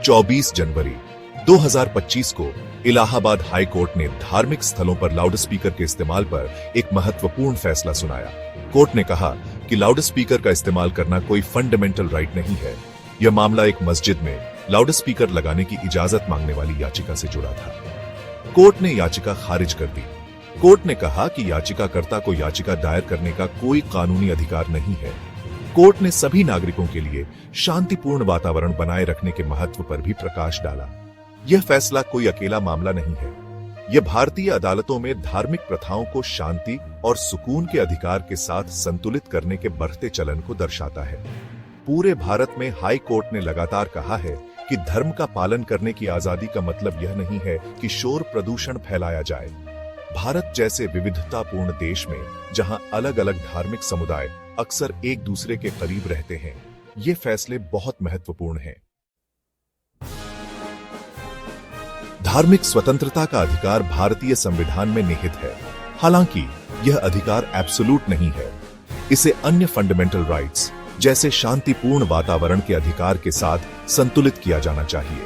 24 जनवरी 2025 को Allahabad high court ने धार्मिक स्थलों पर लाउडस्पीकर के इस्तेमाल पर एक महत्वपूर्ण फैसला सुनाया। कोर्ट ने कहा कि लाउडस्पीकर का इस्तेमाल करना कोई फंडामेंटल राइट नहीं है। यह मामला एक मस्जिद में लाउडस्पीकर लगाने की इजाजत मांगने वाली याचिका से जुड़ा था। कोर्ट ने याचिका खारिज कर दी। कोर्ट ने कहा कि याचिकाकर्ता को याचिका दायर करने का कोई कानूनी अधिकार नहीं है। कोर्ट ने सभी नागरिकों के लिए शांतिपूर्ण वातावरण बनाए रखने के महत्व पर भी प्रकाश डाला। यह फैसला कोई अकेला मामला नहीं है। यह भारतीय अदालतों में धार्मिक प्रथाओं को शांति और सुकून के अधिकार के साथ संतुलित करने के बढ़ते चलन को दर्शाता है। पूरे भारत में हाई कोर्ट ने लगातार कहा है कि धर्म का पालन करने की आजादी का मतलब यह नहीं है कि शोर प्रदूषण फैलाया जाए। भारत जैसे विविधतापूर्ण देश में जहां अलग अलग धार्मिक समुदाय अक्सर एक दूसरे के करीब रहते हैं, ये फैसले बहुत महत्वपूर्ण हैं। धार्मिक स्वतंत्रता का अधिकार भारतीय संविधान में निहित है। हालांकि यह अधिकार एब्सोल्यूट नहीं है। इसे अन्य फंडामेंटल राइट्स जैसे शांतिपूर्ण वातावरण के अधिकार के साथ संतुलित किया जाना चाहिए।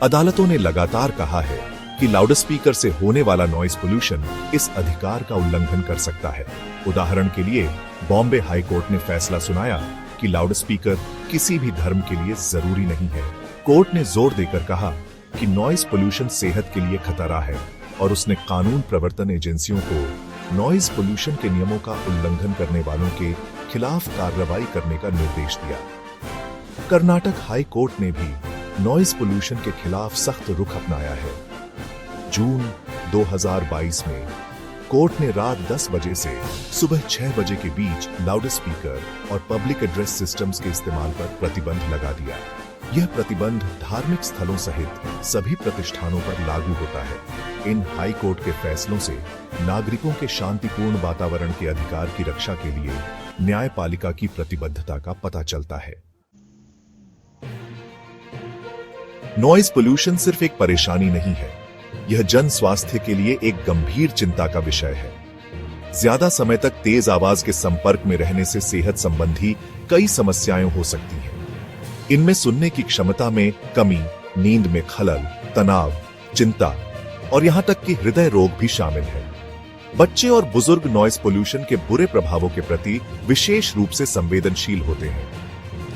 अदालतों ने लगातार कहा है कि लाउडस्पीकर से होने वाला नॉइज पोल्यूशन इस अधिकार का उल्लंघन कर सकता है। उदाहरण के लिए बॉम्बे हाई कोर्ट ने फैसला सुनाया कि लाउडस्पीकर किसी भी धर्म के लिए जरूरी नहीं है। कोर्ट ने जोर देकर कहा कि नॉइज पोल्यूशन सेहत के लिए खतरा है और उसने कानून प्रवर्तन एजेंसियों को नॉइज पोल्यूशन के नियमों का उल्लंघन करने वालों के खिलाफ कार्रवाई करने का निर्देश दिया। कर्नाटक हाई कोर्ट ने भी नॉइज पोल्यूशन के खिलाफ सख्त रुख अपनाया है। जून 2022 में कोर्ट ने रात 10 बजे से सुबह 6 बजे के बीच लाउडस्पीकर और पब्लिक एड्रेस सिस्टम्स के इस्तेमाल पर प्रतिबंध लगा दिया। यह प्रतिबंध धार्मिक स्थलों सहित सभी प्रतिष्ठानों पर लागू होता है। इन हाई कोर्ट के फैसलों से नागरिकों के शांतिपूर्ण वातावरण के अधिकार की रक्षा के लिए न्यायपालिका की प्रतिबद्धता का पता चलता है। नॉइज पोल्यूशन सिर्फ एक परेशानी नहीं है, यह जन स्वास्थ्य के लिए एक गंभीर चिंता का विषय है। ज्यादा समय तक तेज आवाज के संपर्क में रहने से सेहत संबंधी कई समस्याएं हो सकती हैं। इनमें सुनने की क्षमता में कमी, नींद में खलल, तनाव, चिंता और यहां तक कि हृदय रोग भी शामिल है। बच्चे और बुजुर्ग नॉइज पोल्यूशन के बुरे प्रभावों के प्रति विशेष रूप से संवेदनशील होते हैं।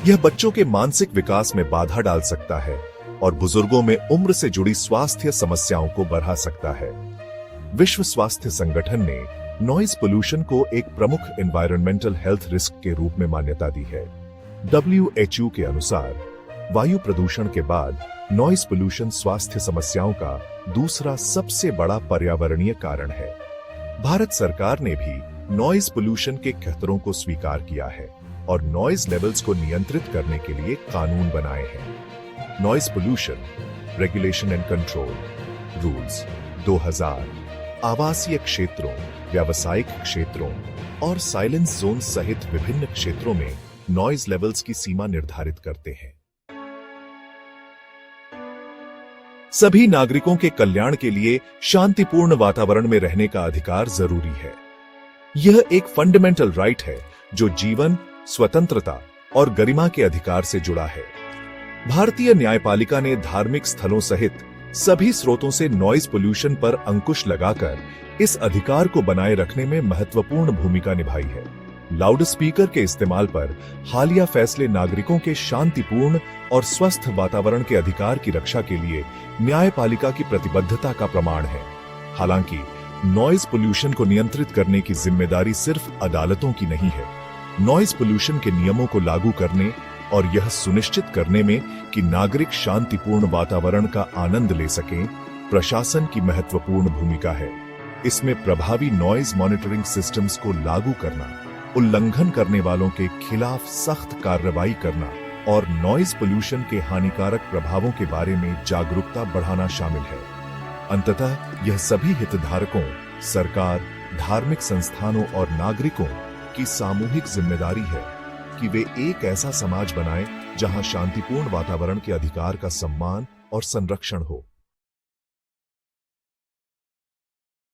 यह बच्चों के मानसिक विकास में बाधा डाल सकता है और बुजुर्गों में उम्र से जुड़ी स्वास्थ्य समस्याओं को बढ़ा सकता है। विश्व स्वास्थ्य संगठन ने नॉइज पोल्यूशन को एक प्रमुख एनवायरमेंटल हेल्थ रिस्क के रूप में मान्यता दी है। WHO के अनुसार वायु प्रदूषण के बाद नॉइज पोल्यूशन स्वास्थ्य समस्याओं का दूसरा सबसे बड़ा पर्यावरणीय कारण है। भारत सरकार ने भी नॉइज पोल्यूशन के खतरों को स्वीकार किया है और नॉइज लेवल्स को नियंत्रित करने के लिए कानून बनाए हैं। Noise pollution regulation and control rules 2000 आवासीय क्षेत्रों, व्यावसायिक क्षेत्रों और साइलेंस जोन सहित विभिन्न क्षेत्रों में नॉइज लेवल्स की सीमा निर्धारित करते हैं। सभी नागरिकों के कल्याण के लिए शांतिपूर्ण वातावरण में रहने का अधिकार जरूरी है। यह एक फंडामेंटल राइट है जो जीवन, स्वतंत्रता और गरिमा के अधिकार से जुड़ा है। भारतीय न्यायपालिका ने धार्मिक स्थलों सहित सभी स्रोतों से नॉइज पोल्यूशन पर अंकुश लगाकर इस अधिकार को बनाए रखने में महत्वपूर्ण भूमिका निभाई है। लाउडस्पीकर के इस्तेमाल पर हालिया फैसले नागरिकों के शांतिपूर्ण और स्वस्थ वातावरण के अधिकार की रक्षा के लिए न्यायपालिका की प्रतिबद्धता का प्रमाण है। हालांकि नॉइज पोल्यूशन को नियंत्रित करने की जिम्मेदारी सिर्फ अदालतों की नहीं है। नॉइज पोल्यूशन के नियमों को लागू करने और यह सुनिश्चित करने में कि नागरिक शांतिपूर्ण वातावरण का आनंद ले सकें, प्रशासन की महत्वपूर्ण भूमिका है। इसमें प्रभावी नॉइज मॉनिटरिंग सिस्टम्स को लागू करना, उल्लंघन करने वालों के खिलाफ सख्त कार्रवाई करना और नॉइज पोल्यूशन के हानिकारक प्रभावों के बारे में जागरूकता बढ़ाना शामिल है। अंततः यह सभी हितधारकों, सरकार, धार्मिक संस्थानों और नागरिकों की सामूहिक जिम्मेदारी है कि वे एक ऐसा समाज बनाएं जहां शांतिपूर्ण वातावरण के अधिकार का सम्मान और संरक्षण हो।